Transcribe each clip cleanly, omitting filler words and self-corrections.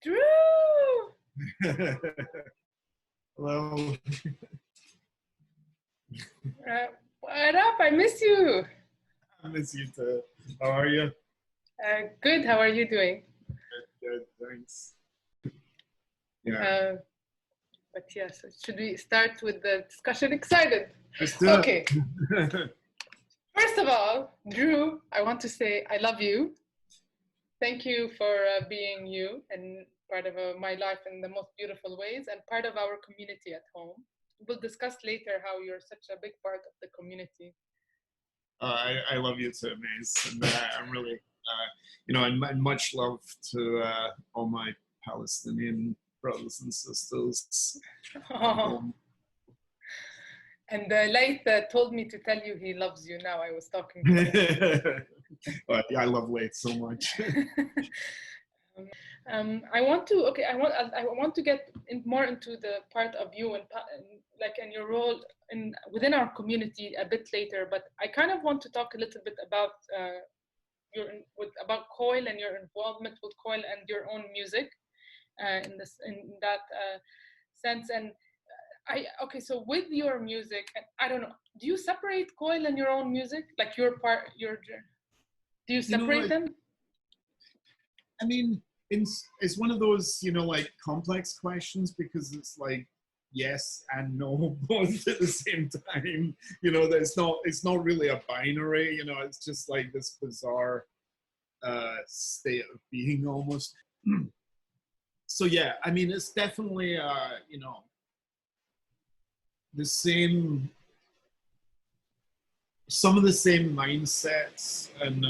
Drew! Hello. What up? I miss you. I miss you too. How are you? Good. How are you doing? Good, thanks. Yeah. But yes, should we start with the discussion? Excited. Let's do Okay. it. First of all, Drew, I want to say I love you. Thank you for being you and part of my life in the most beautiful ways and part of our community at home. We'll discuss later how you're such a big part of the community. I love you too, Maze. And I'm really, and much love to all my Palestinian brothers and sisters. And Laith told me to tell you he loves you now. I was talking to him. But yeah, I love Laith so much. I want to get more into the part of you and your role within our community a bit later. But I kind of want to talk a little bit about about Coil and your involvement with Coil and your own music in that sense. And so with your music, I don't know, do you separate Coil and your own music? Like do you separate them? I mean, it's one of those, like complex questions because it's like yes and no both at the same time. That it's not really a binary. It's just like this bizarre state of being almost. So yeah, I mean, it's definitely the same. Some of the same mindsets and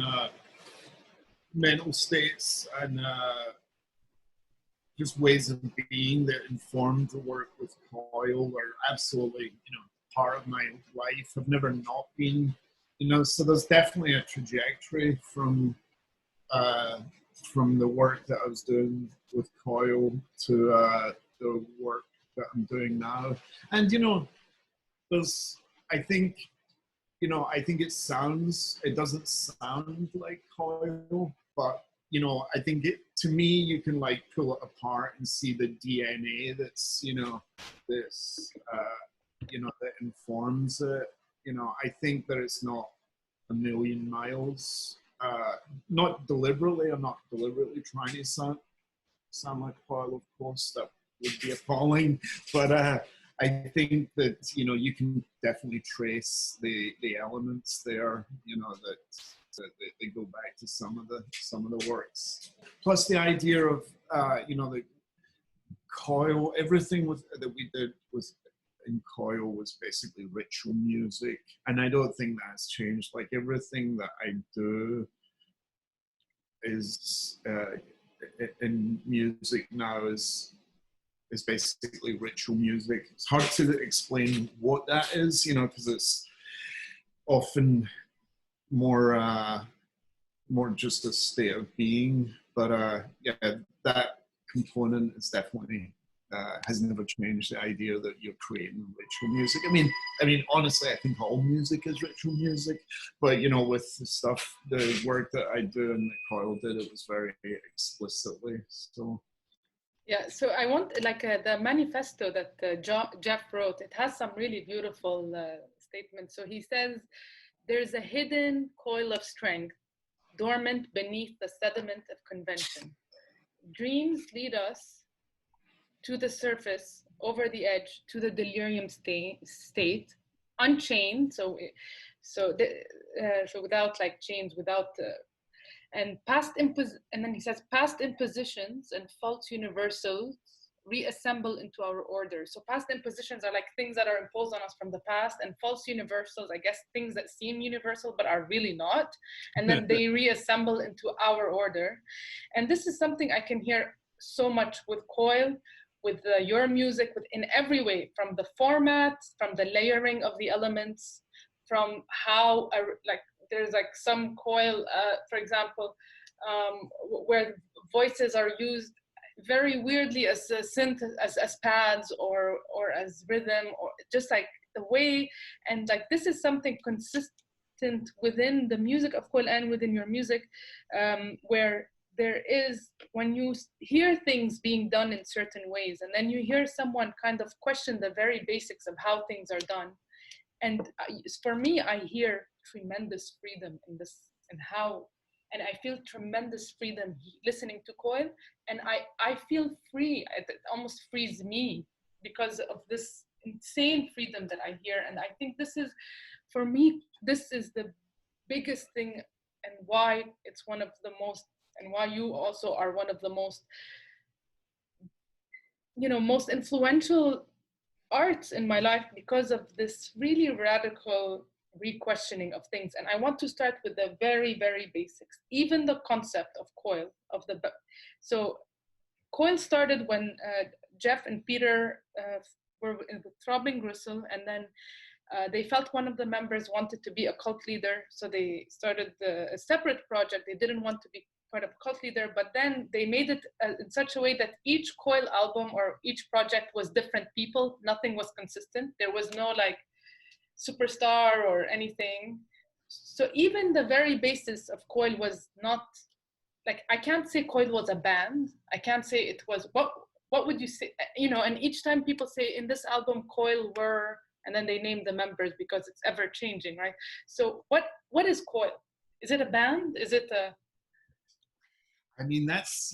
mental states and just ways of being that informed the work with Coil are absolutely, part of my life. I've never not been, so there's definitely a trajectory from the work that I was doing with Coil to the work that I'm doing now. And, there's, I think it doesn't sound like Coil, but I think to me, you can like pull it apart and see the DNA that's, this, that informs it. I think that it's not a million miles, not deliberately. I'm not deliberately trying to sound like Coil, of course, that would be appalling, but I think that, you can definitely trace the elements there, that they go back to some of the works. Plus the idea of, the Coil, everything that we did was in Coil was basically ritual music. And I don't think that's changed. Like everything that I do is in music now is basically ritual music. It's hard to explain what that is, because it's often more just a state of being. But yeah, that component is definitely has never changed. The idea that you're creating ritual music. I mean, honestly, I think all music is ritual music. But with the work that I do and that Coil did, it was very explicitly so. Yeah, so I want the manifesto that Jeff wrote. It has some really beautiful statements. So he says, "There's a hidden coil of strength, dormant beneath the sediment of convention. Dreams lead us to the surface, over the edge, to the delirium state, unchained. So without like chains, without." And then he says, past impositions and false universals reassemble into our order. So past impositions are like things that are imposed on us from the past, and false universals, I guess, things that seem universal but are really not. And then they reassemble into our order. And this is something I can hear so much with Coil, with your music, in every way, from the format, from the layering of the elements, from how there's like some Coil, for example, where voices are used very weirdly as a synth, as pads or as rhythm, or just like the way. And like this is something consistent within the music of Coil and within your music, where there is, when you hear things being done in certain ways, and then you hear someone kind of question the very basics of how things are done. And for me, I hear tremendous freedom in this, and how, and I feel tremendous freedom listening to Coil, and I feel free. It almost frees me because of this insane freedom that I hear. And I think this is, for me, this is the biggest thing, and why it's one of the most, and why you also are one of the most, most influential arts in my life, because of this really radical re-questioning of things. And I want to start with the very, very basics, even the concept of Coil, so Coil started when Jeff and Peter were in the Throbbing Gristle, and then they felt one of the members wanted to be a cult leader, so they started a separate project. They didn't want to be part of cult leader, but then they made it in such a way that each Coil album or each project was different people. Nothing was consistent. There was no like superstar or anything. So even the very basis of Coil was not, like, I can't say Coil was a band. I can't say it was, what would you say? And each time people say in this album Coil were, and then they name the members because it's ever changing, right? So what is Coil? Is it a band? Is it a... I mean, that's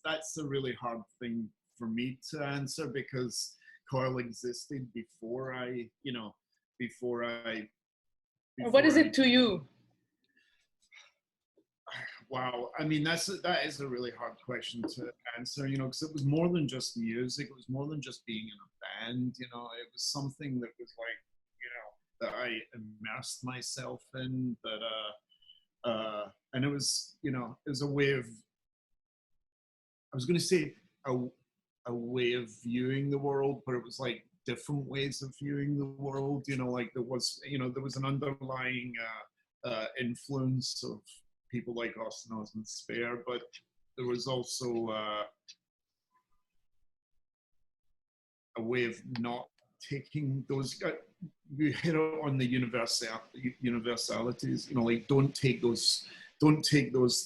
that's a really hard thing for me to answer, because Coil existed before I. What is it to you? Wow, I mean, that is a really hard question to answer, because it was more than just music. It was more than just being in a band. It was something that was like, that I immersed myself in. And it was, it was a way of, I was going to say a way of viewing the world, but it was like different ways of viewing the world. Like there was an underlying influence of people like Austin Osman Spare, but there was also a way of not taking those. You hit on the universalities. Like don't take those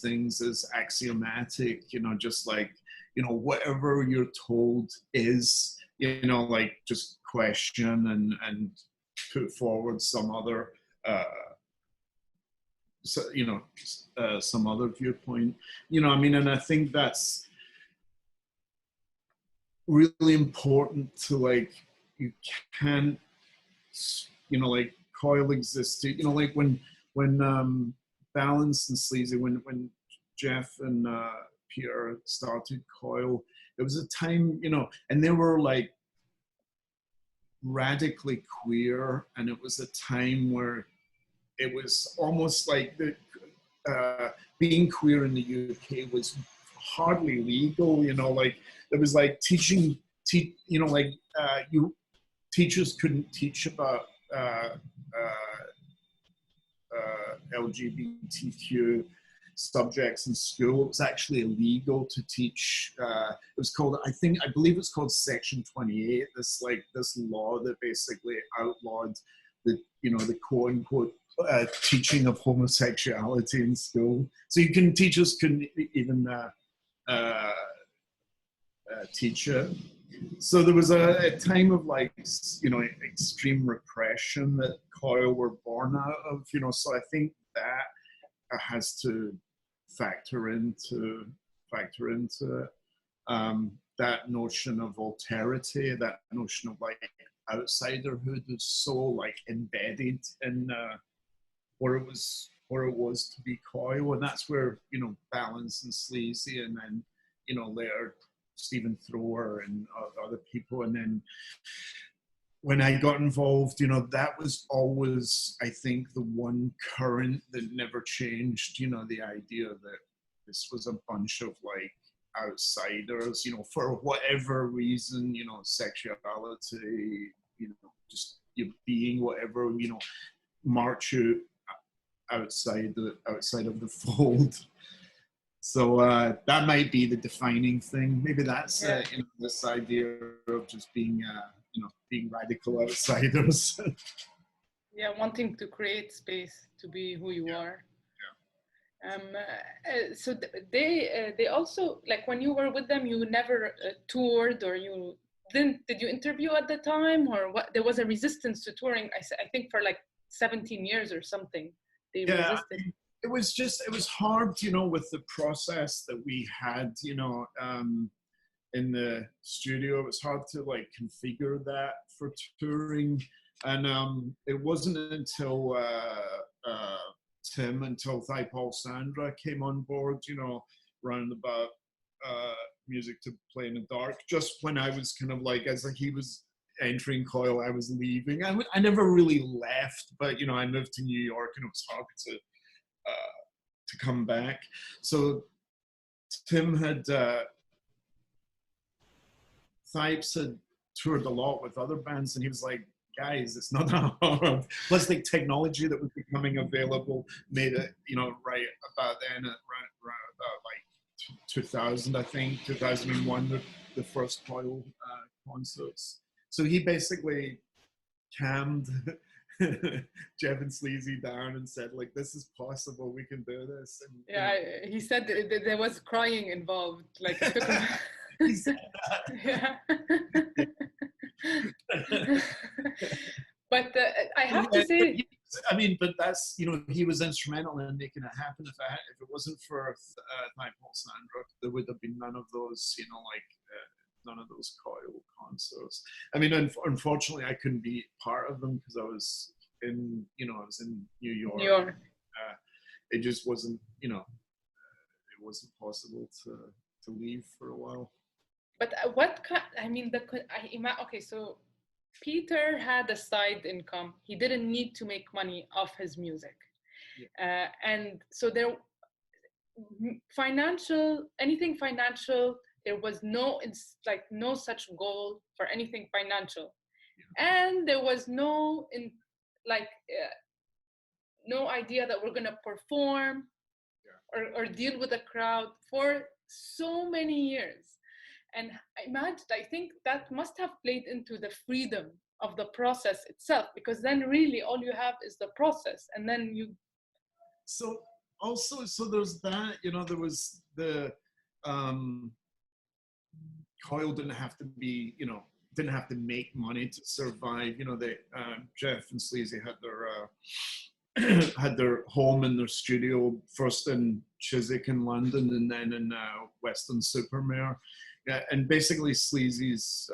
things as axiomatic. Just like whatever you're told is. Like just question and put forward some other. Some other viewpoint. And I think that's really important to, like, you can't, like Coil existed, like when Balance and Sleazy, when Jeff and Peter started Coil, there was a time, and they were like radically queer, and it was a time where it was almost like being queer in the UK was hardly legal. Like there was like teachers couldn't teach about LGBTQ subjects in school. It was actually illegal to teach. It was called, I believe it's called Section 28. This law that basically outlawed the quote unquote teaching of homosexuality in school. So teachers couldn't even teach it. So there was a time of like, extreme repression that Coil were born out of, so I think that has to factor into it. That notion of alterity, that notion of like outsiderhood is so like embedded in where it was to be Coil, and that's where Balance and Sleazy, and then later Stephen Thrower and other people, and then when I got involved, that was always, I think, the one current that never changed. The idea that this was a bunch of like outsiders, for whatever reason, sexuality, just being whatever, march you outside of the fold. So that might be the defining thing. Maybe that's this idea of just being being radical outsiders. Yeah, wanting to create space to be who you are. So they also, like, when you were with them, you never toured, or you did you interview at the time, or what? There was a resistance to touring. I think for like 17 years or something, they Yeah, resisted. it was hard, with the process that we had, in the studio. It was hard to like configure that for touring, and it wasn't until Tim, until Paul Sandra came on board, round about music to play in the dark. Just when I was kind of like, as he was entering Coil, I was leaving. I never really left, but I moved to New York, and it was hard to come back. So Tim had Thipes had toured a lot with other bands, and he was like, guys, it's not that hard. Plus, the technology that was becoming available made it, right about then, around about like 2000, I think, 2001, the first Coil concerts. So he basically calmed Jeff and Sleazy down and said, like, this is possible, we can do this. And yeah, he said there was crying involved, like it took him. he said that. Yeah. But I have to say, I mean, but that's, he was instrumental in making it happen. If it wasn't for Paul Sandra, there would have been none of those, none of those Coil concerts. I mean, unfortunately, I couldn't be part of them because I was in New York. New York. It just wasn't, it wasn't possible to leave for a while. But what kind? I mean, okay, so Peter had a side income. He didn't need to make money off his music, yeah. And so there, anything financial. There was no such goal for anything financial, and there was no no idea that we're gonna perform or deal with a crowd for so many years. And I think that must have played into the freedom of the process itself, because then really all you have is the process, and then you. So there's that, there was the Coil didn't have to be, didn't have to make money to survive. They Jeff and Sleazy had their home and their studio first in Chiswick in London, and then in Weston-super-Mare. Yeah, and basically Sleazy's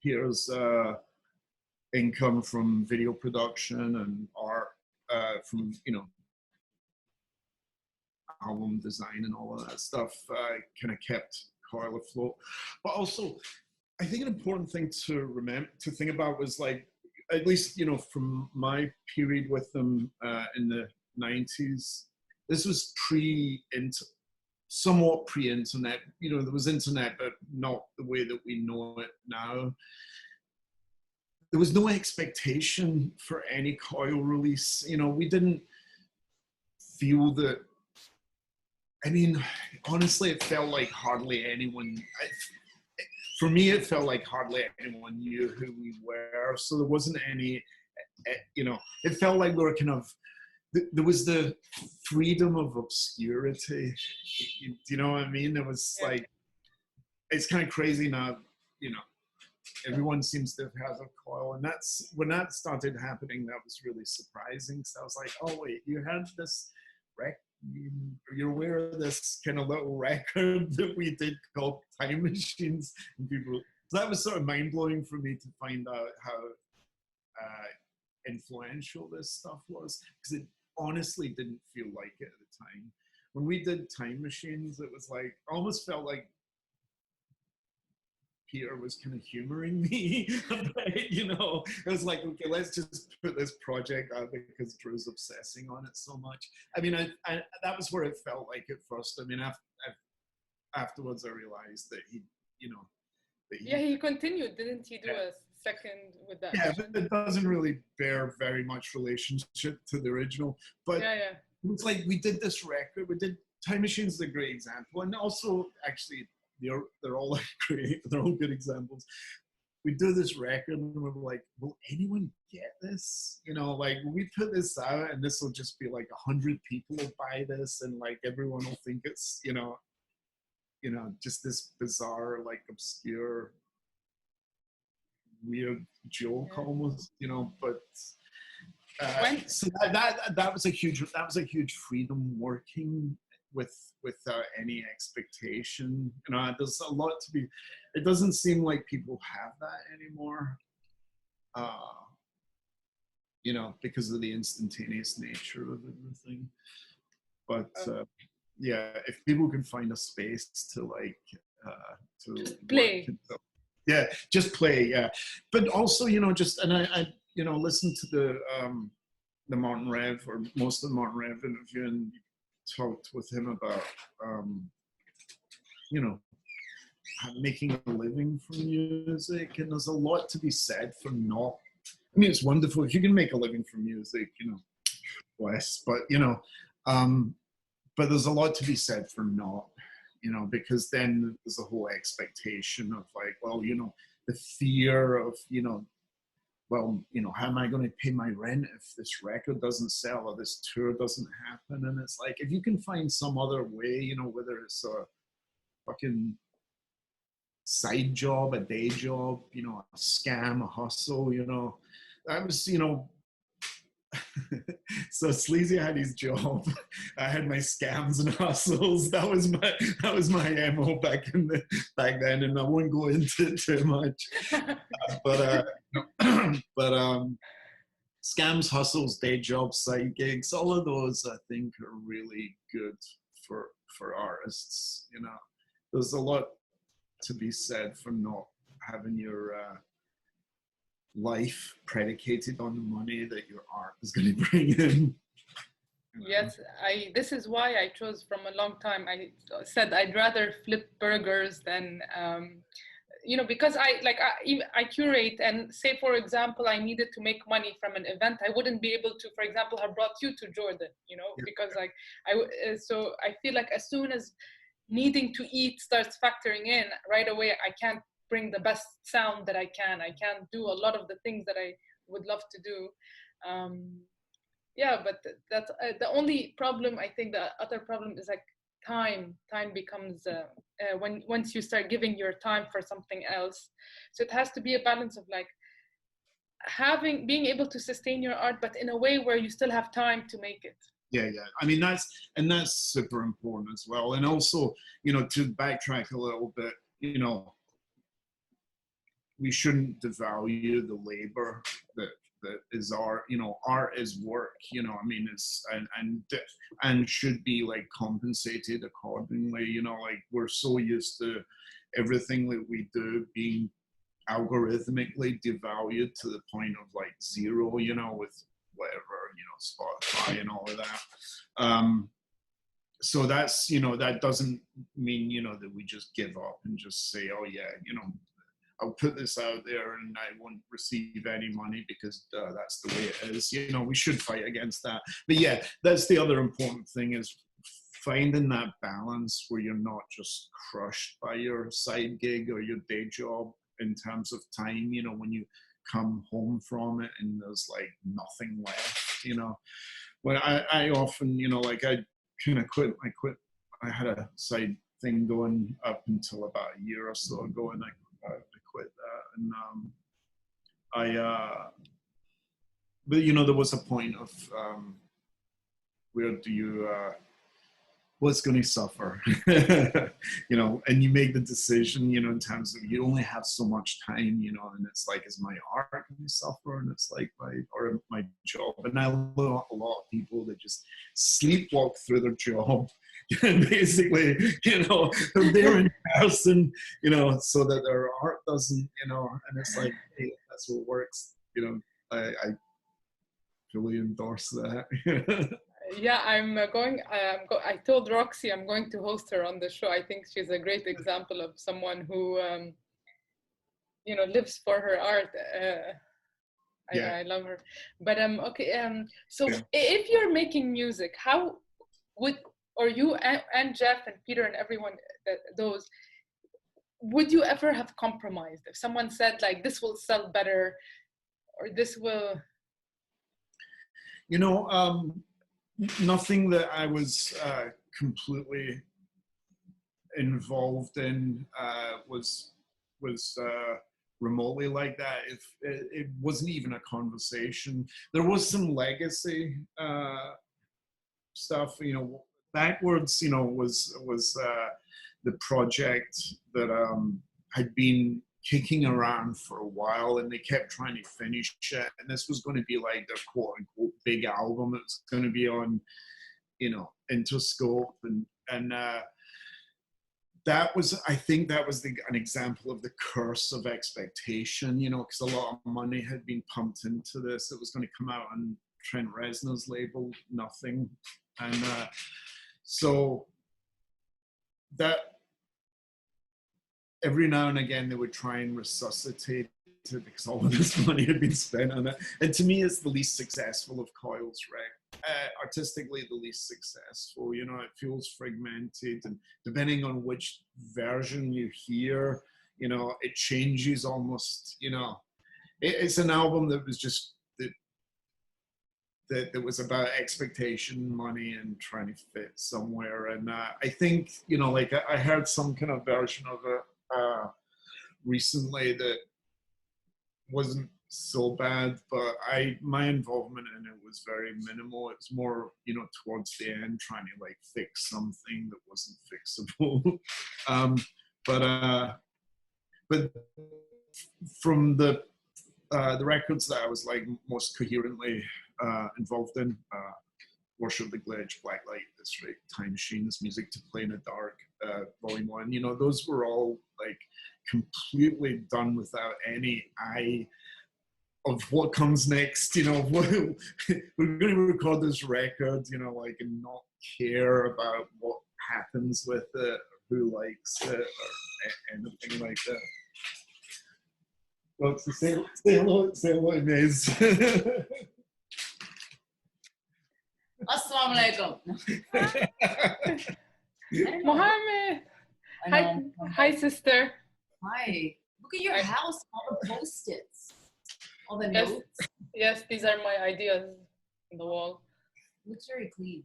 Peter's income from video production and art, from album design and all of that stuff, kind of kept Coil afloat. But also, I think an important thing to think about was, like, at least from my period with them in the 90s, this was somewhat pre-internet. There was internet, but not the way that we know it now. There was no expectation for any Coil release. We didn't feel that. I mean, honestly, it felt like hardly anyone. For me, it felt like hardly anyone knew who we were. So there wasn't any. It felt like we were kind of. There was the freedom of obscurity. Do you know what I mean? It was like, it's kind of crazy now, everyone seems to have a Coil, and that's when that started happening. That was really surprising. So I was like, oh wait, you had this you're aware of this kind of little record that we did called Time Machines, and people. So that was sort of mind blowing for me to find out how influential this stuff was, because it honestly didn't feel like it at the time. When we did Time Machines, it was like, almost felt like Peter was kind of humoring me. It was like, okay, let's just put this project out because Drew's obsessing on it so much. I mean, I that was where it felt like at first. I mean, afterwards I realized that he continued, didn't he? Do a second with that? Yeah, but it doesn't really bear very much relationship to the original. But it's like, we did this record. We did Time Machines is a great example, and also actually they're all great. They're all good examples. we do this record and we're like, will anyone get this? You know, like we put this out and this will just be like 100 people will buy this and like everyone will think it's, just this bizarre, like obscure, weird joke almost, but so that was a huge freedom working without any expectation. There's a lot to be. It doesn't seem like people have that anymore. Because of the instantaneous nature of everything. But yeah, if people can find a space to to play. Yeah, just play. Yeah, but also and I listen to the Martin Rev or most of the Martin Rev interview and talked with him about making a living from music, and there's a lot to be said for not. I mean, it's wonderful if you can make a living from music, bless. But but there's a lot to be said for not. Because then there's a whole expectation of like, well, the fear of, how am I going to pay my rent if this record doesn't sell or this tour doesn't happen? And it's like, if you can find some other way, whether it's a fucking side job, a day job, a scam, a hustle, I was, so Sleazy had his job. I had my scams and hustles. That was my MO back then, and I won't go into it too much. But scams, hustles, day jobs, side gigs, all of those I think are really good for artists. There's a lot to be said for not having your life predicated on the money that your art is going to bring in. Yes, this is why I chose from a long time. I said I'd rather flip burgers than, because I curate, and say, for example, I needed to make money from an event. I wouldn't be able to, for example, have brought you to Jordan, because so I feel like as soon as needing to eat starts factoring in right away, I can't bring the best sound that I can. I can't do a lot of the things that I would love to do. But that's the only problem. I think the other problem is like time becomes once you start giving your time for something else. So it has to be a balance of like being able to sustain your art, but in a way where you still have time to make it. Yeah. I mean, that's super important as well. And also, to backtrack a little bit, we shouldn't devalue the labor that is art. Art is work. I mean, it's and should be like compensated accordingly. Like we're so used to everything that we do being algorithmically devalued to the point of like zero. With whatever, Spotify and all of that. So that's that doesn't mean that we just give up and just say, oh yeah, I'll put this out there and I won't receive any money because that's the way it is. We should fight against that. But yeah, that's the other important thing, is finding that balance where you're not just crushed by your side gig or your day job in terms of time, when you come home from it and there's like nothing left, When I often, like I kind of quit. I had a side thing going up until about a year or so ago, and I quit that. And but there was a point of where do you what's going to suffer, and you make the decision, in terms of you only have so much time, and it's like, is my art going to suffer? And it's like my job. And I know a lot of people that just sleepwalk through their job and basically, they're there in person, so that their art doesn't, and it's like, hey, that's what works. I fully endorse that. Yeah, I told Roxy I'm going to host her on the show. I think she's a great example of someone who, lives for her art. I love her. But okay. So if you're making music, how would, or you and Jeff and Peter and everyone, would you ever have compromised if someone said like this will sell better or this will? You know, nothing that I was completely involved in was remotely like that. If it wasn't even a conversation, there was some legacy stuff. You know, backwards. You know, was the project that had been kicking around for a while, and they kept trying to finish it. And this was going to be like their quote unquote big album. It was going to be on, you know, Interscope, and that was, I think that was an example of the curse of expectation, you know, because a lot of money had been pumped into this. It was going to come out on Trent Reznor's label, nothing. And so that every now and again they would try and resuscitate it because all of this money had been spent on it. And to me, it's the least successful of Coil's records. Artistically, the least successful. You know, it feels fragmented, and depending on which version you hear, you know, it changes almost. You know, it's an album that was just that was about expectation, money, and trying to fit somewhere. And I think, you know, like I heard some kind of version of it recently that wasn't so bad, but my involvement in it was very minimal. It was more, you know, towards the end trying to like fix something that wasn't fixable. But from the records that I was like most coherently involved in, Worship the Glitch, Black Light District, Time Machines, Music to Play in the Dark, Volume 1, you know, those were all like completely done without any eye of what comes next. You know, we're going to record this record, you know, like, and not care about what happens with it, or who likes it, or anything like that. Well, so say hello, Maze. Assalamu alaikum. Mohammed. Hi, sister. Hi. Look at your house, all the post-its, all the Yes. notes. Yes, these are my ideas on the wall. Looks very clean.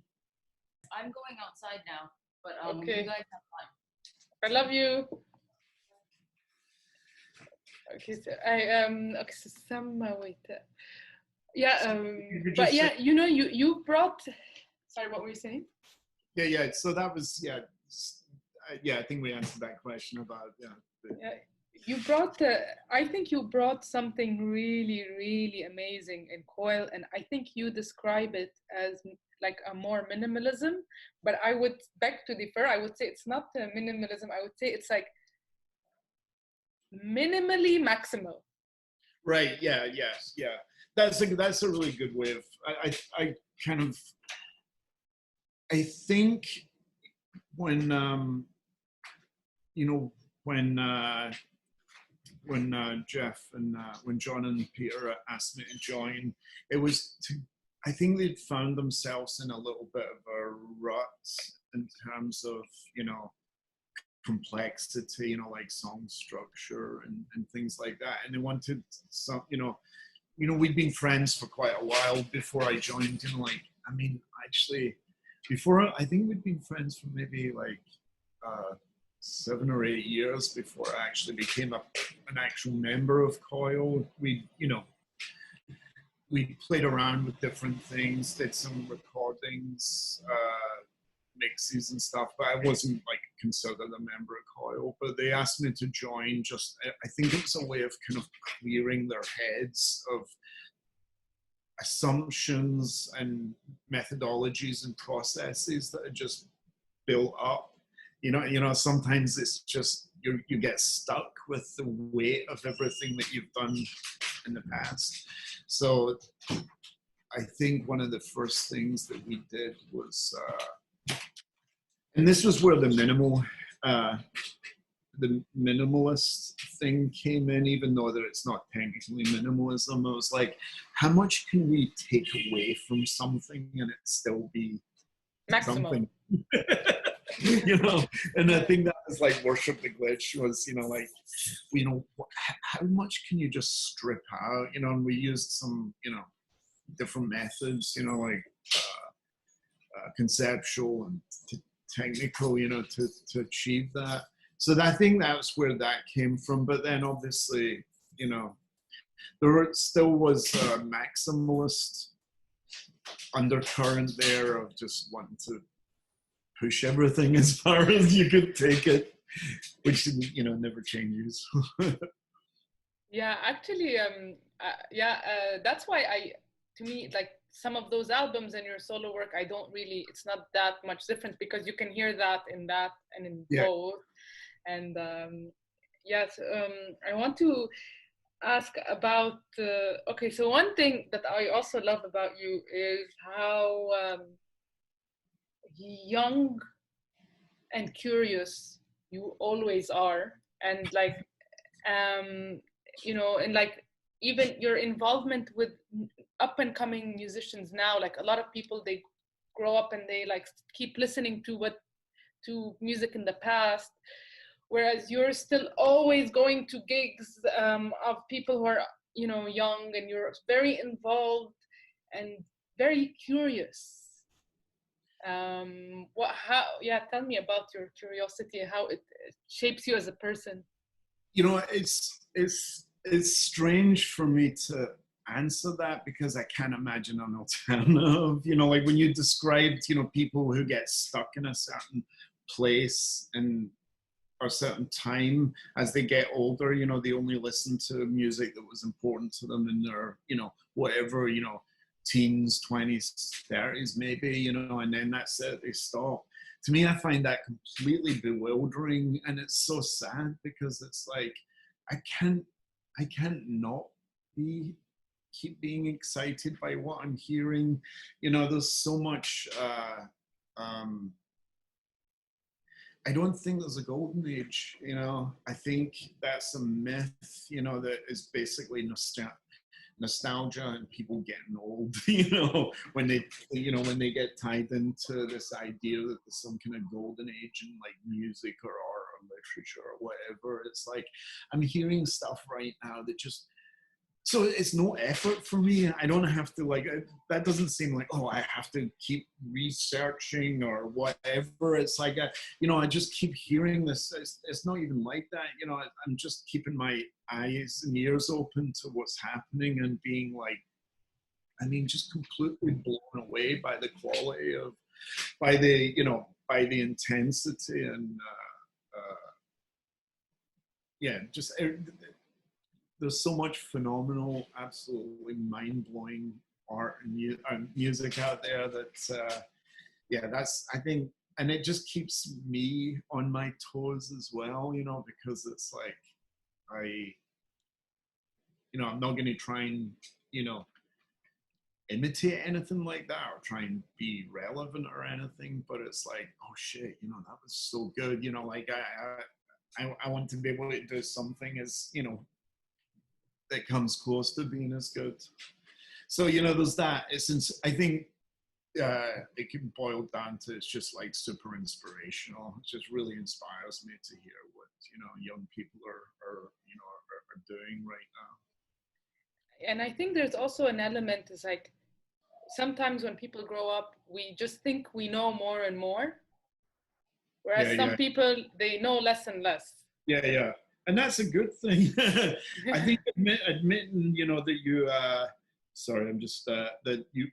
I'm going outside now, but Okay. you guys have fun. I love you. Okay, so okay, so some wait. Yeah, but yeah, you know, you brought. Sorry, what were you saying? Yeah. So that was I think we answered that question about You brought. I think you brought something really, really amazing in Coil, and I think you describe it as like a more minimalism. But I would beg to differ. I would say it's not minimalism. I would say it's like minimally maximal. Right. Yeah. Yes. Yeah. That's a really good way of. I kind of. I think when you know, when Jeff and when John and Peter asked me to join, it was to. I think they'd found themselves in a little bit of a rut in terms of, you know, complexity, you know, like song structure and things like that, and they wanted some, you know, we'd been friends for quite a while before I joined. You know, like, I mean, actually, before, I think we'd been friends for maybe like 7 or 8 years before I actually became an actual member of Coil. We played around with different things, did some recordings, mixes and stuff, but I wasn't like considered a member of Coil. But they asked me to join. Just, I think it was a way of kind of clearing their heads of assumptions and methodologies and processes that are just built up. You know, sometimes it's just you get stuck with the weight of everything that you've done in the past. So I think one of the first things that we did was, and this was where the minimalist thing came in, even though that it's not technically minimalism. I was like, how much can we take away from something and it still be Maximal. something? you know. And I think that was like Worship the Glitch was, you know, like, you know, how much can you just strip out, you know? And we used some, you know, different methods, you know, like conceptual and technical, you know, to achieve that. So I think that's where that came from. But then obviously, you know, still was a maximalist undercurrent there of just wanting to push everything as far as you could take it, which, you know, never changes. Yeah, actually, that's why to me, like some of those albums and your solo work, I don't really, it's not that much difference because you can hear that in that and in both. And yes, I want to ask about, okay, so one thing that I also love about you is how young and curious you always are. And like, you know, and like even your involvement with up and coming musicians now, like a lot of people, they grow up and they like keep listening to music in the past, whereas you're still always going to gigs of people who are, you know, young, and you're very involved and very curious. Tell me about your curiosity and how it shapes you as a person. You know, it's strange for me to answer that because I can't imagine an alternative. You know, like when you described, you know, people who get stuck in a certain place and a certain time as they get older, you know, they only listen to music that was important to them in their, you know, whatever, you know, teens, 20s, 30s maybe, you know, and then that's it, they stop. To me, I find that completely bewildering, and it's so sad because it's like I can't not keep being excited by what I'm hearing. You know, there's so much I don't think there's a golden age, you know. I think that's a myth, you know, that is basically nostalgia and people getting old, you know, when they get tied into this idea that there's some kind of golden age in like music or art or literature or whatever. It's like I'm hearing stuff right now that just, so it's no effort for me. I don't have to like, that doesn't seem like, oh, I have to keep researching or whatever. It's like, you know, I just keep hearing this. It's not even like that. You know, I'm just keeping my eyes and ears open to what's happening and being like, I mean, just completely blown away by the quality of, by the intensity and, just there's so much phenomenal, absolutely mind-blowing art and music out there that, that's, I think, and it just keeps me on my toes as well, you know, because it's like, I'm not going to try and, you know, imitate anything like that or try and be relevant or anything, but it's like, oh shit, you know, that was so good, you know, like I want to be able to do something as, you know, that comes close to being as good. So, you know, there's that. I think it can boil down to, it's just like super inspirational. It just really inspires me to hear what, you know, young people are doing right now. And I think there's also an element is like, sometimes when people grow up, we just think we know more and more. Whereas some people, they know less and less. Yeah. And that's a good thing. I think admitting, you know, that you, sorry, I'm just, that you,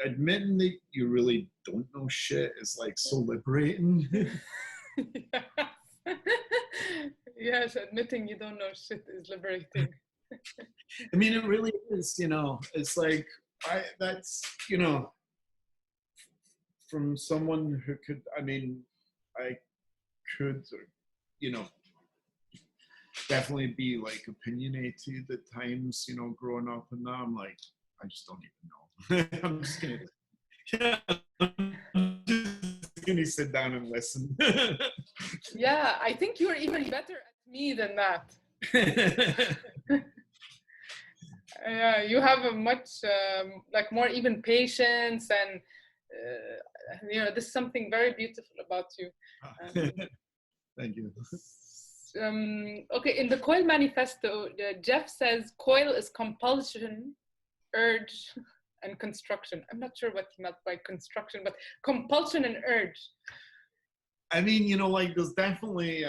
admitting that you really don't know shit is like so liberating. Yes, admitting you don't know shit is liberating. I mean, it really is, you know, it's like, that's, you know, from someone who could, I mean, I could, you know, definitely be like opinionated at times, you know, growing up, and now I'm like, I just don't even know. I'm just gonna sit down and listen. Yeah, I think you're even better at me than that. Yeah, you have a much like more even patience, and This is something very beautiful about you. Thank you. Okay, in the Coil manifesto, Jeff says Coil is compulsion, urge, and construction. I'm not sure what he meant by construction, but compulsion and urge. I mean, like there's definitely,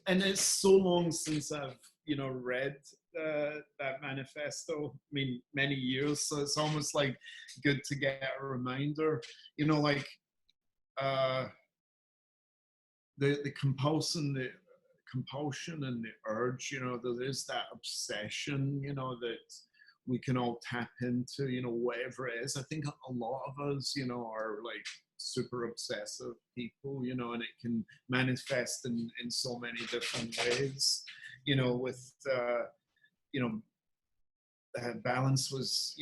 and it's so long since I've, read that manifesto. I mean, many years, so it's almost like good to get a reminder. Like the compulsion and the urge. There is that obsession. That we can all tap into. Whatever it is. I think a lot of us, are like super obsessive people, and it can manifest in so many different ways, with Balance was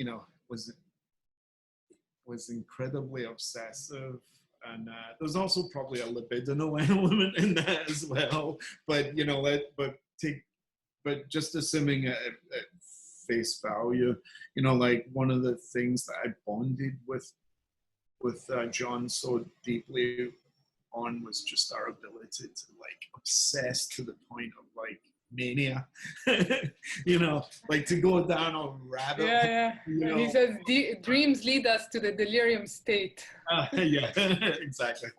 incredibly obsessive, and there's also probably a libidinal element in that as well, but but just assuming at face value, like one of the things that I bonded with John so deeply on was just our ability to like obsess to the point of like mania, like to go down a rabbit hole. Yeah. He says dreams lead us to the delirium state. Yeah, exactly.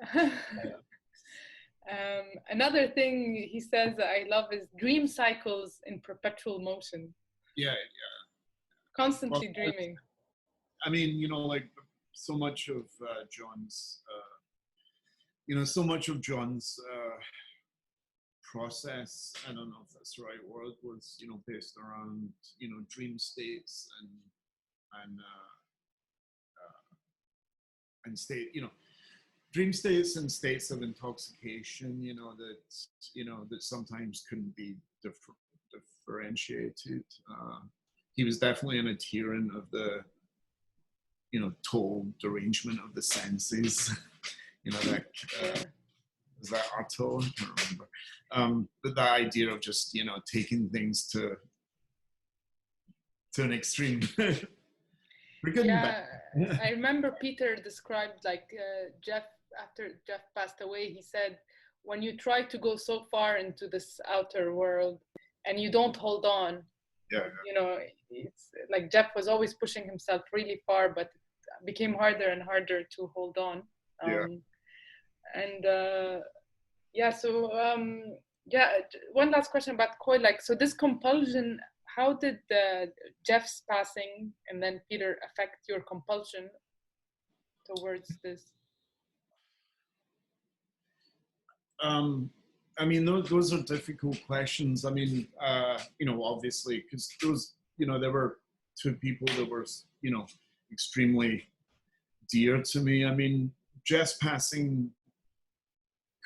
Another thing he says that I love is dream cycles in perpetual motion. Yeah. Constantly dreaming. I mean, like so much of John's, process, I don't know if that's the right word, was, based around, dream states and state, dream states and states of intoxication, that sometimes couldn't be differentiated. He was definitely an adherent of the, total derangement of the senses. That was that Otto? I can't remember. But the idea of just taking things to an extreme. Yeah, I remember Peter described like Jeff, after Jeff passed away, he said, when you try to go so far into this outer world and you don't hold on, it's like Jeff was always pushing himself really far, but it became harder and harder to hold on. One last question about Coil. Like, so this compulsion, how did Jeff's passing and then Peter affect your compulsion towards this? I mean, those are difficult questions. I mean, obviously, because there were two people that were, extremely dear to me. I mean, Jeff's passing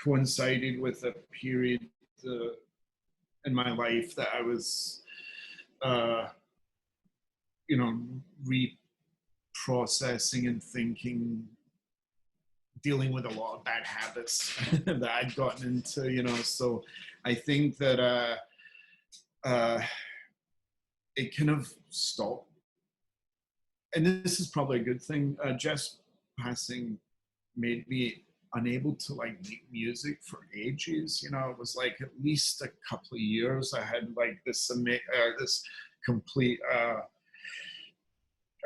coincided with a period in my life that I was, reprocessing and thinking, dealing with a lot of bad habits that I'd gotten into, so I think that it kind of stopped. And this is probably a good thing. Jeff's passing made me unable to like make music for ages. It was like at least a couple of years I had like this complete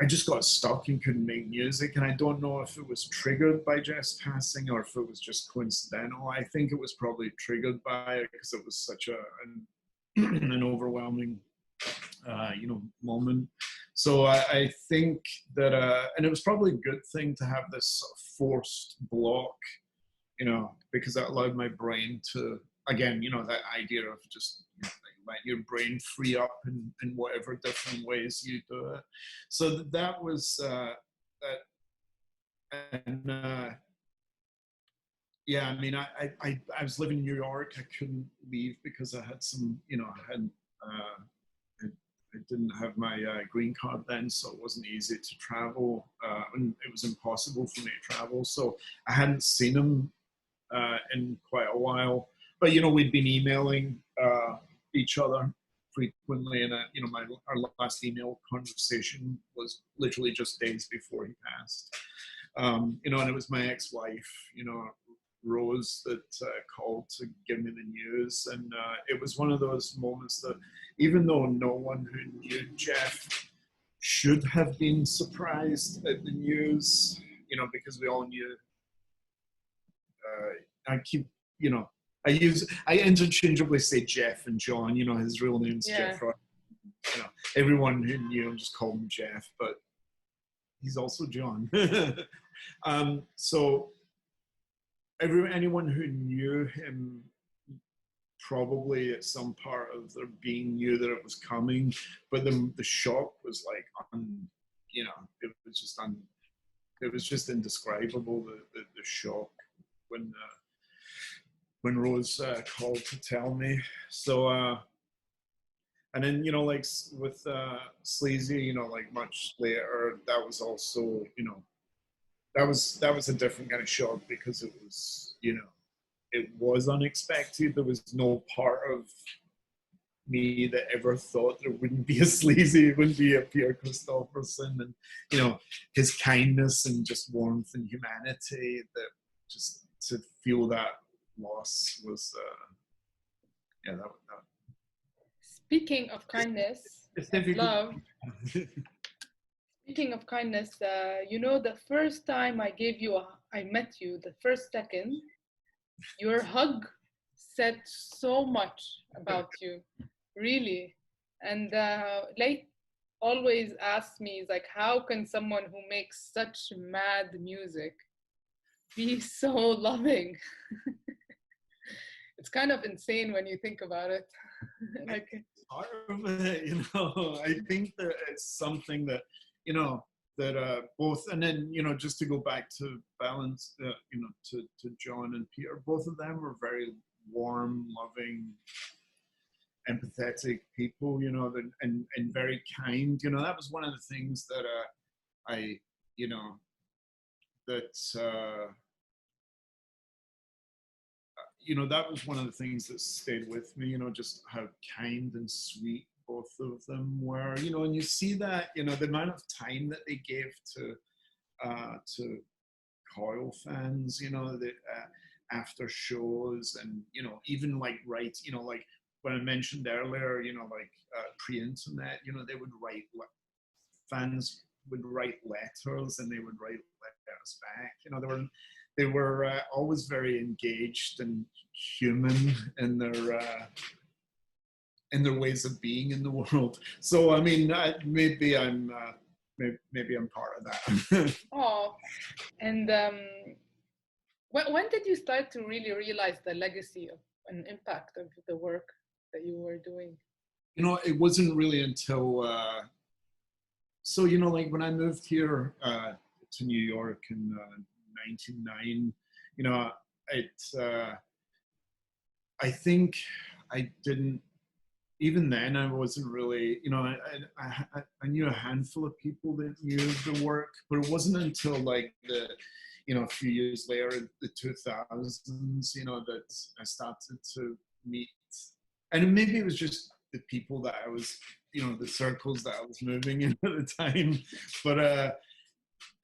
I just got stuck and couldn't make music, and I don't know if it was triggered by Jeff's passing or if it was just coincidental. I think it was probably triggered by it because it was such an overwhelming moment. So I think that and it was probably a good thing to have this sort of forced block, because that allowed my brain to, again, that idea of just let your brain free up in whatever different ways you do it. So that was yeah, I mean, I was living in New York. I couldn't leave because I had some, I didn't have my green card then, so it wasn't easy to travel, and it was impossible for me to travel. So I hadn't seen him in quite a while, but we'd been emailing each other, frequently, and our last email conversation was literally just days before he passed. And it was my ex-wife, Rose, that called to give me the news, and it was one of those moments that, even though no one who knew Jeff should have been surprised at the news, because we all knew. I interchangeably say Jeff and John. His real name's Jeff. Everyone who knew him just called him Jeff, but he's also John. So anyone who knew him probably at some part of their being knew that it was coming, but the shock was like, it was just indescribable, the shock when Rose called to tell me. So and then like with Sleazy, like much later, that was also that was a different kind of shock, because it was it was unexpected. There was no part of me that ever thought there wouldn't be a Sleazy, it wouldn't be a Pierre Christopherson, and his kindness and just warmth and humanity, that just to feel that loss was that. Speaking of kindness and love, speaking of kindness, the first time I met you, the first second, your hug said so much about you, really. And Late always asks me, is like, how can someone who makes such mad music be so loving? It's kind of insane when you think about it. Like, part of it, I think that it's something that, that both, and then, just to go back to balance, to John and Peter, both of them were very warm, loving, empathetic people, and very kind. That was one of the things that that was one of the things that stayed with me, just how kind and sweet both of them were, and you see that, the amount of time that they gave to Coil fans, that after shows, and, even like write, like when I mentioned earlier, pre-internet, they would write, fans would write letters, and they would write letters back, they were always very engaged and human in their ways of being in the world. So I mean, maybe I'm part of that. oh, and when did you start to really realize the legacy of and impact of the work that you were doing? It wasn't really until so like when I moved here to New York in 1999, I think I didn't, even then I wasn't really, I knew a handful of people that knew the work, but it wasn't until like a few years later, the 2000s, that I started to meet, and maybe it was just the people that I was, the circles that I was moving in at the time, but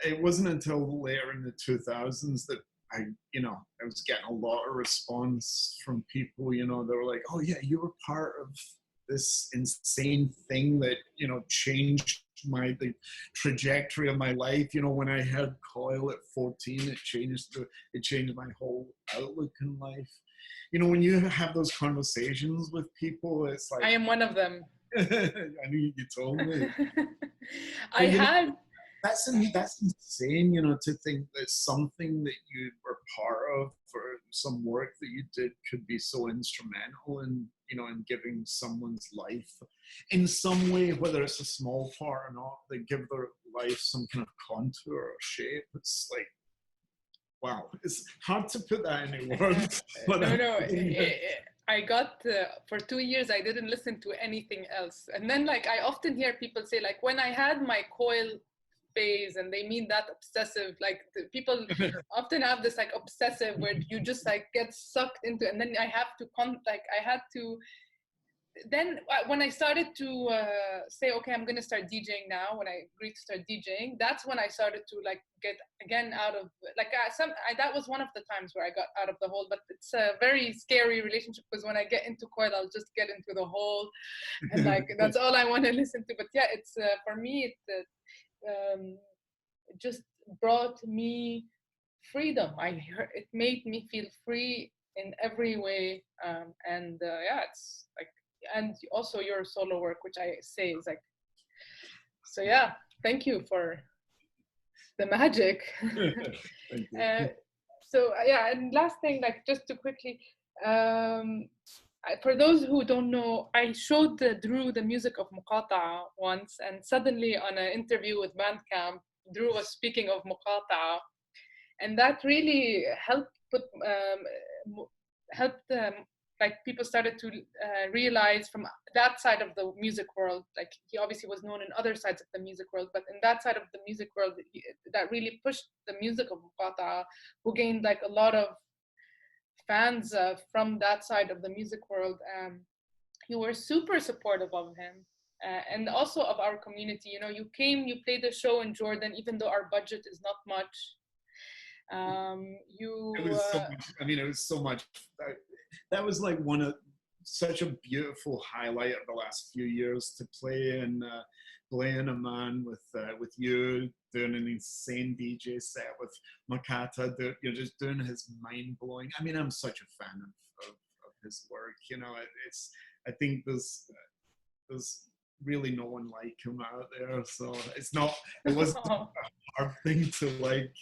it wasn't until later in the 2000s that I was getting a lot of response from people, they were like, oh yeah, you were part of this insane thing that, changed the trajectory of my life. When I heard Coil at 14, it changed my whole outlook in life. When you have those conversations with people, it's like, I am one of them. I knew you told me. That's insane, to think that something that you were part of, or some work that you did, could be so instrumental in, in giving someone's life in some way, whether it's a small part or not, they give their life some kind of contour or shape. It's like, wow, it's hard to put that in words. But I got, for 2 years, I didn't listen to anything else. And then like, I often hear people say like, when I had my Coil phase, and they mean that obsessive, like people often have this like obsessive where you just like get sucked into, and then I had to then when I started to say, okay, I'm gonna start DJing now, when I agreed to start DJing, that's when I started to like get again out of like that was one of the times where I got out of the hole. But it's a very scary relationship because when I get into Coil, I'll just get into the hole, and like that's all I want to listen to. But yeah, it's for me it just brought me freedom. It made me feel free in every way, and yeah, it's like, and also your solo work, which I say is like, so yeah, thank you for the magic. Thank you. So yeah, and last thing, like just to quickly, for those who don't know, I showed Drew the music of Muqata'a once, and suddenly on an interview with Bandcamp, Drew was speaking of Muqata'a, and that really helped like people started to realize from that side of the music world, like he obviously was known in other sides of the music world, but in that side of the music world, that really pushed the music of Muqata'a, who gained like a lot of fans from that side of the music world. You were super supportive of him. And also of our community, you know, you played the show in Jordan, even though our budget is not much. It was so much. I mean, it was so much. That was like such a beautiful highlight of the last few years to play in Amman with you doing an insane DJ set with Makata. You're just doing his mind blowing. I mean, I'm such a fan of his work. You know, I think there's really no one like him out there. So it wasn't a hard thing to like.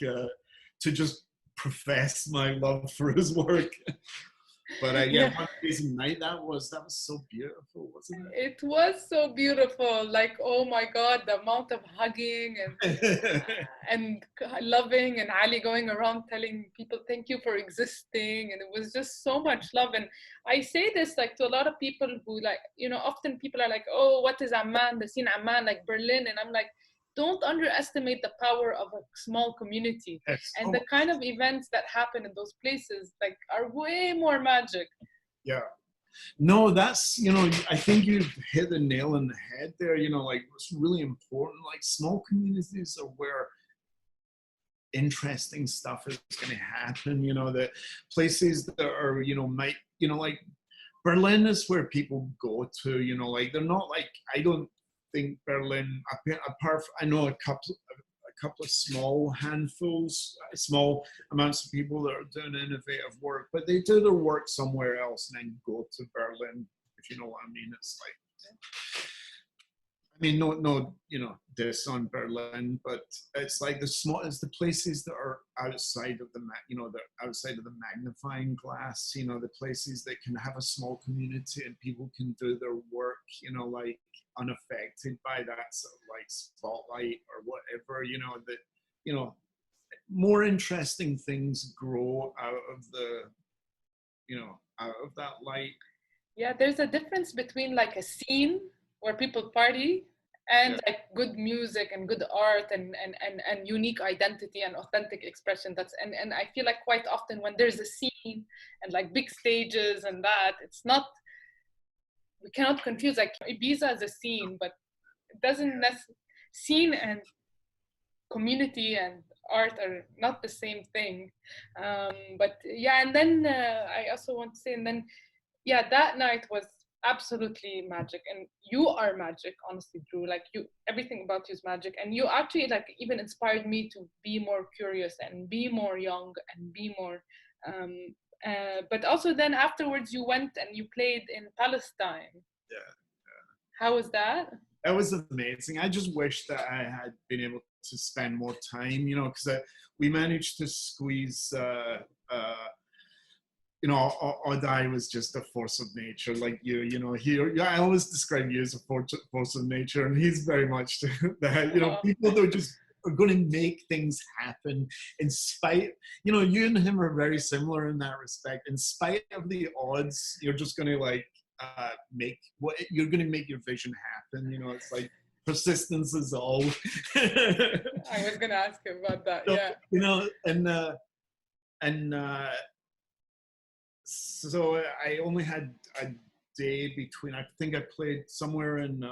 To just profess my love for his work. But yeah, One Amazing Night, that was so beautiful, wasn't it? It was so beautiful. Like, oh my God, the amount of hugging and loving, and Ali going around telling people thank you for existing, and it was just so much love. And I say this like to a lot of people who like, you know, often people are like, oh, what is Amman, the scene Amman, like Berlin, and I'm like, don't underestimate the power of a small community. Yes. And the kind of events that happen in those places like are way more magic. Yeah. No, that's, you know, I think you hit the nail on the head there. You know, like what's really important, like small communities are where interesting stuff is going to happen. You know, the places that are, you know, like Berlin is where people go to, you know, like they're not like, I don't think Berlin, apart from, I know a couple of small amounts of people that are doing innovative work, but they do their work somewhere else and then go to Berlin, if you know what I mean. It's like, I mean, no, you know, this on Berlin, but it's like it's the places that are outside of outside of the magnifying glass, you know, the places that can have a small community and people can do their work, you know, like unaffected by that sort of like spotlight or whatever, you know, that, you know, more interesting things grow out of that light. Yeah, there's a difference between like a scene where people party and like good music and good art and unique identity and authentic expression. And I feel like quite often when there's a scene and like big stages and that, it's not, we cannot confuse like Ibiza as a scene, but it doesn't necessarily, scene and community and art are not the same thing. But yeah, and then I also want to say, and then yeah, that night was absolutely magic, and you are magic, honestly, Drew. Like you, everything about you is magic, and you actually like even inspired me to be more curious and be more young and be more. But also then afterwards, you went and you played in Palestine. Yeah. How was that? That was amazing. I just wish that I had been able to spend more time, you know, because we managed to squeeze. You know, Odai was just a force of nature, like you know, I always describe you as a force of nature, and he's very much that, you know, people that are going to make things happen in spite, you know, you and him are very similar in that respect. In spite of the odds, you're just going to like you're going to make your vision happen. You know, it's like persistence is all. I was going to ask him about that. So, yeah. You know, and so I only had day between. I think I played somewhere in.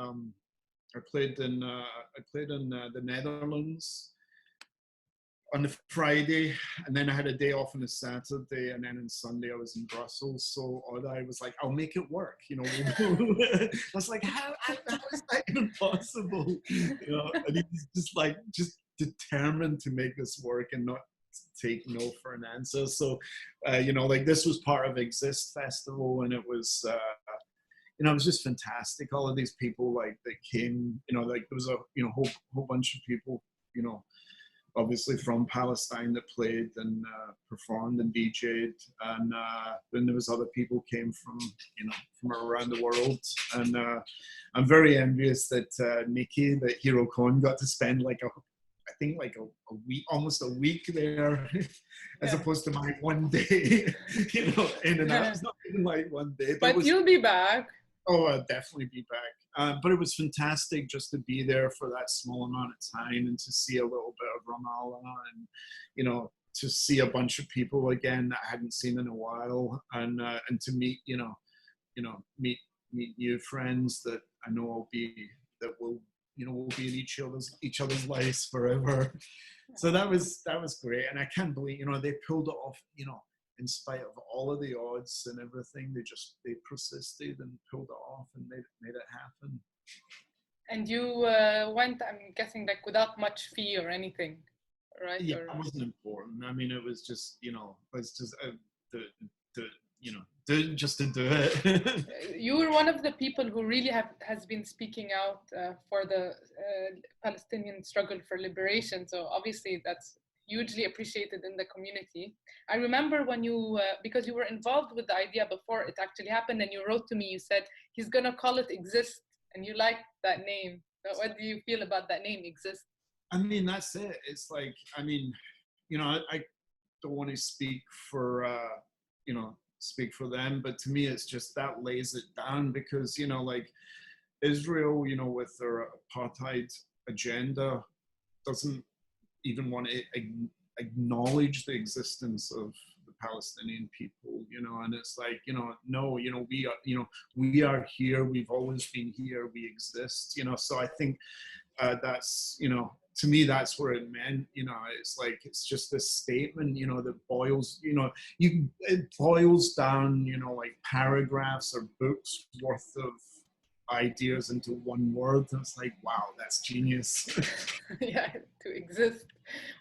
I played in the Netherlands on the Friday, and then I had a day off on the Saturday, and then on Sunday I was in Brussels. So I was like, I'll make it work, you know. I was like, how is that even possible? You know, and he was just determined to make this work and not take no for an answer. So, you know, like this was part of Exist Festival, and it was. You know, it was just fantastic. All of these people like that came, you know, like there was a whole bunch of people, you know, obviously from Palestine that played and performed and DJ'd, and then there was other people came from, you know, from around the world, and I'm very envious that Nikki, that Hero Con, got to spend like I think like a week, almost a week there, as opposed to my one day, you know, in and out. It's not even like one day, but you'll be back. Oh, I'll definitely be back. But it was fantastic just to be there for that small amount of time and to see a little bit of Ramallah and, you know, to see a bunch of people again that I hadn't seen in a while, and to meet, meet new friends that I know will be in each other's lives forever. So that was great, and I can't believe, you know, they pulled it off, you know. In spite of all of the odds and everything, they persisted and pulled it off and made it happen. And you went, I'm guessing, like without much fee or anything, right? Yeah, it wasn't important. I mean, it was just, you know, just just to do it. You were one of the people who really has been speaking out for the Palestinian struggle for liberation. So obviously that's hugely appreciated in the community. I remember when you, because you were involved with the idea before it actually happened, and you wrote to me, you said, he's gonna call it Exist, and you liked that name. So what do you feel about that name, Exist? I mean, that's it. It's like, I mean, you know, I don't want to speak for, speak for them, but to me, it's just that lays it down, because, you know, like Israel, you know, with their apartheid agenda, doesn't even want to acknowledge the existence of the Palestinian people, you know, and it's like, you know, no, you know, we are here, we've always been here, we exist, you know. So I think that's, you know, to me, that's where it meant, you know, it's like, it's just this statement, you know, that boils, you know, it boils down, you know, like paragraphs or books worth of ideas into one word, and it's like, wow, that's genius. Yeah, to exist.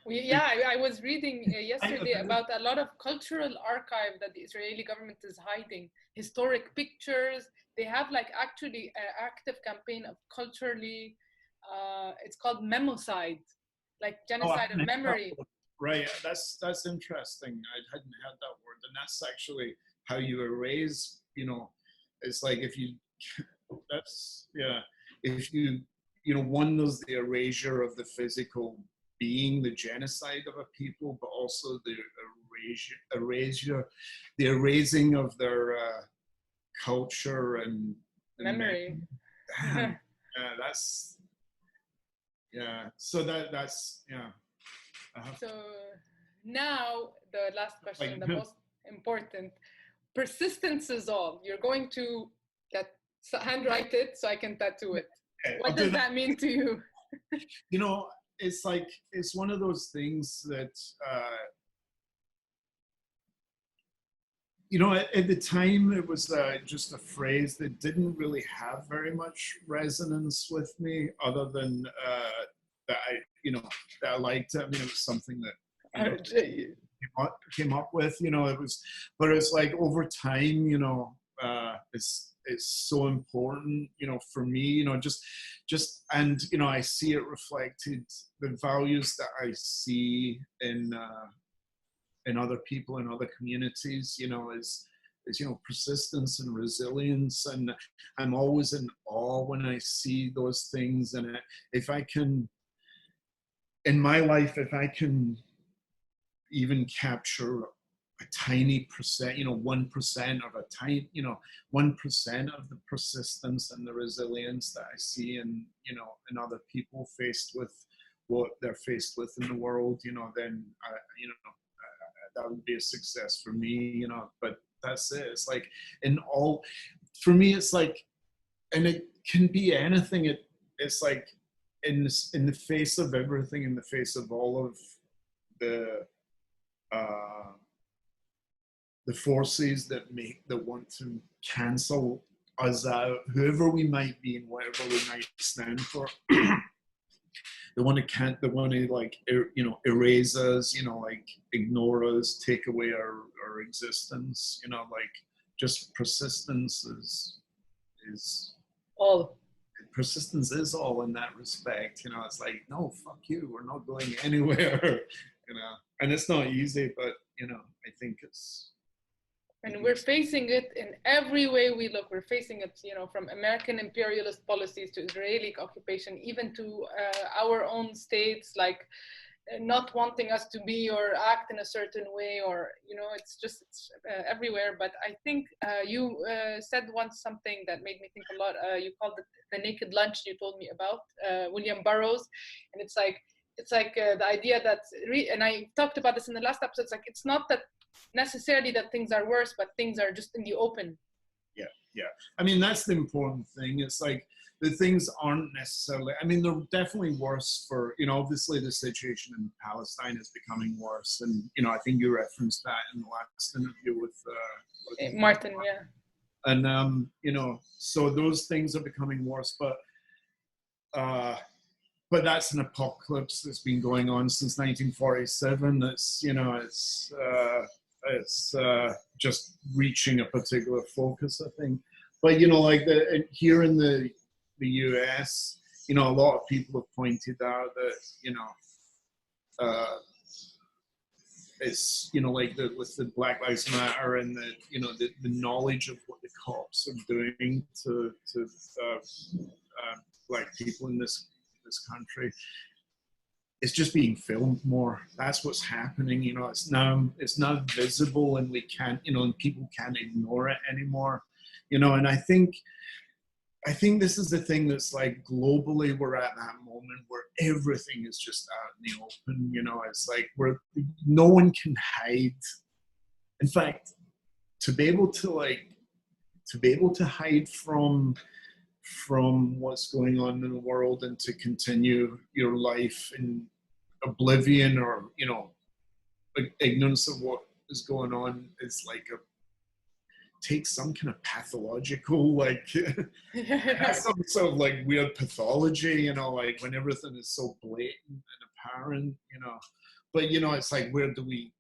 I was reading yesterday about a lot of cultural archive that the Israeli government is hiding, historic pictures. They have like actually an active campaign of culturally, it's called memocide, like genocide of memory. Right, that's interesting. I hadn't heard that word, and that's actually how you erase, you know, it's like if you, that's, yeah, if you, you know, one is the erasure of the physical being, the genocide of a people, but also the erasing of their culture and memory. That's, yeah. So that's, yeah. So now the last question, the most important. Persistence is all. You're going to handwrite it so I can tattoo it. Okay, what does that mean to you? You know, it's like, it's one of those things that, you know, at the time it was just a phrase that didn't really have very much resonance with me, other than that I, you know, that I liked. I mean, it was something that, you know, came up with, you know, it was, but it's like over time, you know, it's so important, you know, for me, you know, just, and, you know, I see it reflected, the values that I see in other people, in other communities, you know, is, you know, persistence and resilience. And I'm always in awe when I see those things. And if I can, in my life, if I can even capture a tiny percent, you know, 1% of a tiny, you know, 1% of the persistence and the resilience that I see in, you know, in other people faced with what they're faced with in the world, you know, then, you know, that would be a success for me, you know. But that's it. It's like in all, for me, it's like, and it can be anything. It's like in the face of everything, in the face of all of the forces that want to cancel us out, whoever we might be and whatever we might stand for. They want to like erase us, like ignore us, take away our existence, like just persistence is All. persistence is all in that respect. It's like, no, fuck you, we're not going anywhere. And it's not easy, but I think it's, and we're facing it in every way we look. We're facing it, from American imperialist policies to Israeli occupation, even to our own states, like not wanting us to be or act in a certain way, or it's everywhere. But I think you said once something that made me think a lot. You called it the naked lunch. You told me about William Burroughs, and it's like the idea that and I talked about this in the last episode. It's like, it's not that necessarily that things are worse, but things are just in the open. Yeah. I mean, that's the important thing. It's like, the things aren't necessarily, I mean, they're definitely worse for, obviously the situation in Palestine is becoming worse. And, I think you referenced that in the last interview with Martin, yeah. And, so those things are becoming worse, but that's an apocalypse that's been going on since 1947. That's, it's just reaching a particular focus, I think. But, like here in the US, a lot of people have pointed out that, it's, like with the Black Lives Matter and the knowledge of what the cops are doing to Black people in this country. It's just being filmed more. That's what's happening. It's now visible, and we can't, and people can't ignore it anymore. And I think this is the thing that's like, globally, we're at that moment where everything is just out in the open. It's like no one can hide. In fact, to be able to hide from what's going on in the world and to continue your life in oblivion or ignorance of what is going on is like takes some kind of pathological, like some sort of like weird pathology, like when everything is so blatant and apparent, but it's like, where do we,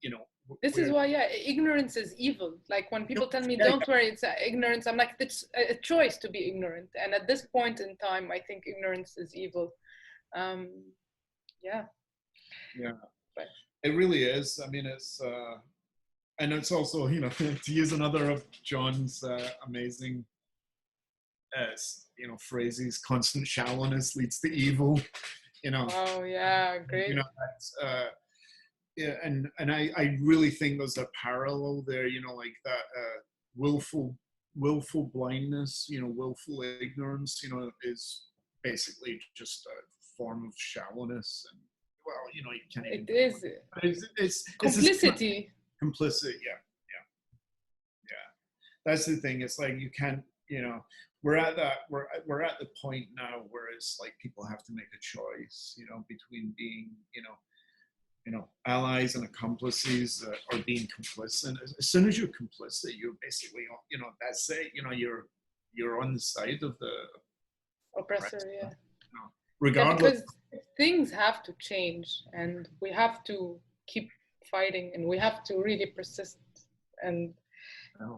this is why, ignorance is evil. Like when people tell me, don't worry, it's ignorance, I'm like, it's a choice to be ignorant. And at this point in time, I think ignorance is evil. Yeah, but it really is. I mean, it's and it's also, to use another of John's amazing phrases, constant shallowness leads to evil. Oh yeah, great. Yeah, and I really think there's a parallel there, like that willful blindness, willful ignorance, is basically just a form of shallowness. And well, you can't even. It is. It's complicity. Complicit, yeah. That's the thing. It's like, you can't, we're at the point now where it's like people have to make a choice, between being, allies and accomplices, or being complicit. As soon as you're complicit, you're basically, that's it. You're on the side of the oppressor, yeah. Regardless. Because things have to change, and we have to keep fighting, and we have to really persist. And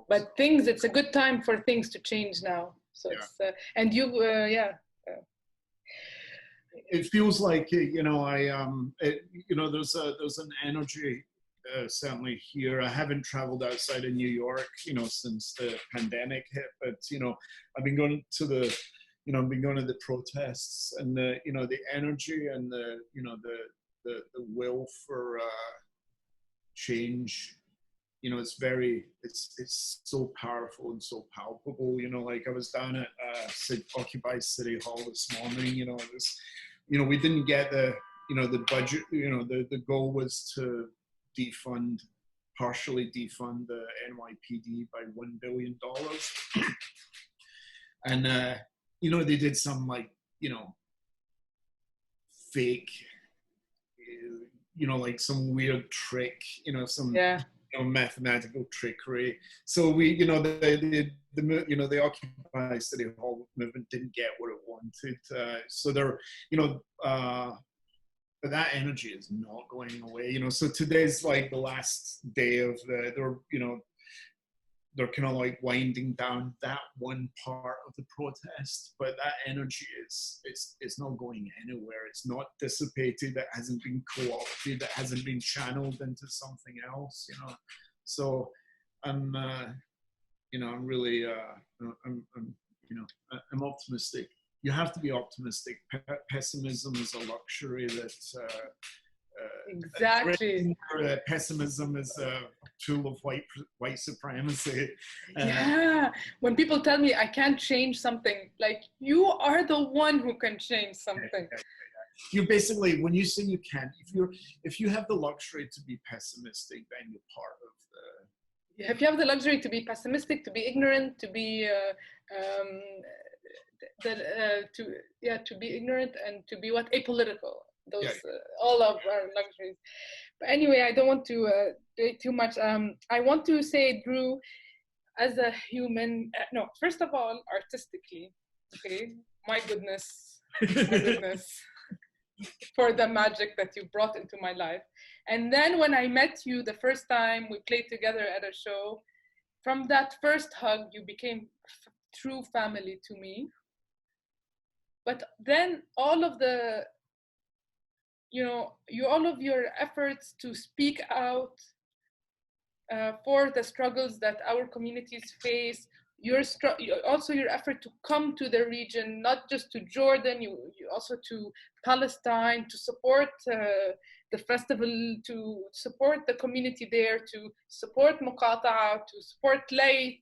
but it's a good time for things to change now. So it's and you, It feels like there's an energy certainly here. I haven't traveled outside of New York, since the pandemic hit, but I've been going to the protests, and the energy and the will for change. It's so powerful and so palpable. Like I was down at Occupy City Hall this morning. It was, we didn't get the budget. The goal was to partially defund the NYPD by $1 billion. And you know, they did some like, you know, fake, you know, like some weird trick, you know, some Yeah. you know, mathematical trickery. So we, you know, you know, the Occupy City Hall movement didn't get what it wanted. So they're, you know, but that energy is not going away. You know, so today's like the last day of they're, you know, they're kind of like winding down that one part of the protest, but that energy is it's not going anywhere. It's not dissipated. It hasn't been co-opted. It hasn't been channeled into something else. You know, so I'm you know, I'm really you know, I'm optimistic. You have to be optimistic. Pessimism is a luxury that. Exactly. Pessimism is a tool of white supremacy. Yeah. When people tell me I can't change something, like, you are the one who can change something. You basically, when you say you can't, if you have the luxury to be pessimistic, then you're part of the. If you have the luxury to be pessimistic, to be ignorant, to be to be ignorant and to be what, apolitical. Those all of our luxuries. But anyway, I don't want to say too much. I want to say, Drew, as a human, no, first of all, artistically, okay, my goodness, for the magic that you brought into my life. And then when I met you the first time we played together at a show, from that first hug, you became true family to me. But then all of the, you know, all of your efforts to speak out for the struggles that our communities face, also your effort to come to the region, not just to Jordan, you also to Palestine, to support the festival, to support the community there, to support Muqata'a, to support Layth,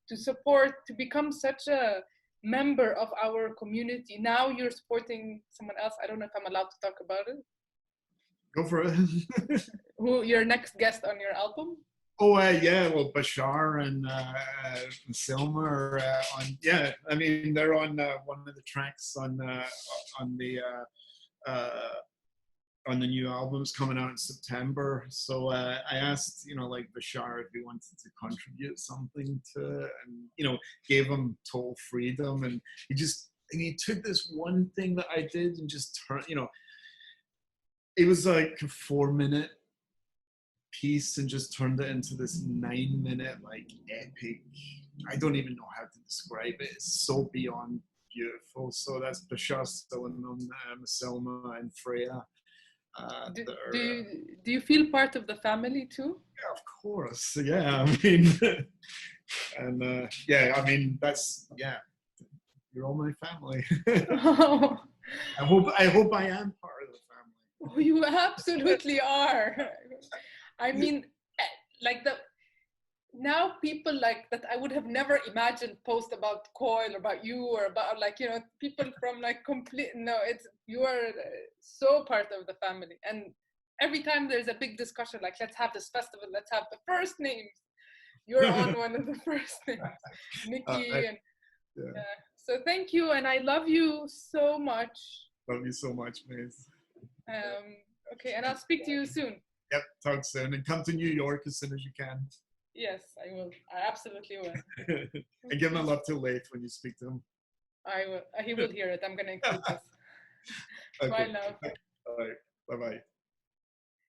to become such a member of our community. Now you're supporting someone else. I don't know if I'm allowed to talk about it. Go for it. Who your next guest on your album? Oh yeah, well Bashar and Selma are on. Yeah, I mean they're on one of the tracks on the new albums coming out in September. So I asked, you know, like Bashar if he wanted to contribute something to it, and you know, gave him total freedom, and he took this one thing that I did and just turned, you know, it was like a 4-minute piece and just turned it into this 9-minute like epic. I don't even know how to describe it. It's so beyond beautiful. So that's Bashar Stillman, Selma and Freya. Do you feel part of the family too? Yeah, of course. Yeah, I mean, and yeah, I mean that's you're all my family. Oh. I hope I am part of the family. Oh, you absolutely are. I mean, like now people like that I would have never imagined post about Coil or about you or about, like, you know, people from like you are so part of the family. And every time there's a big discussion, like, let's have this festival, let's have the first names, you're on one of the first names, Nikki. And so thank you, and I love you so much. Love you so much, Maze. Okay, and I'll speak to you soon. Yep, talk soon, and come to New York as soon as you can. Yes, I will. I absolutely will. And give my love to Layth when you speak to him. I will. He will hear it. I'm going to include this. Okay. Bye, love. All right. Bye-bye.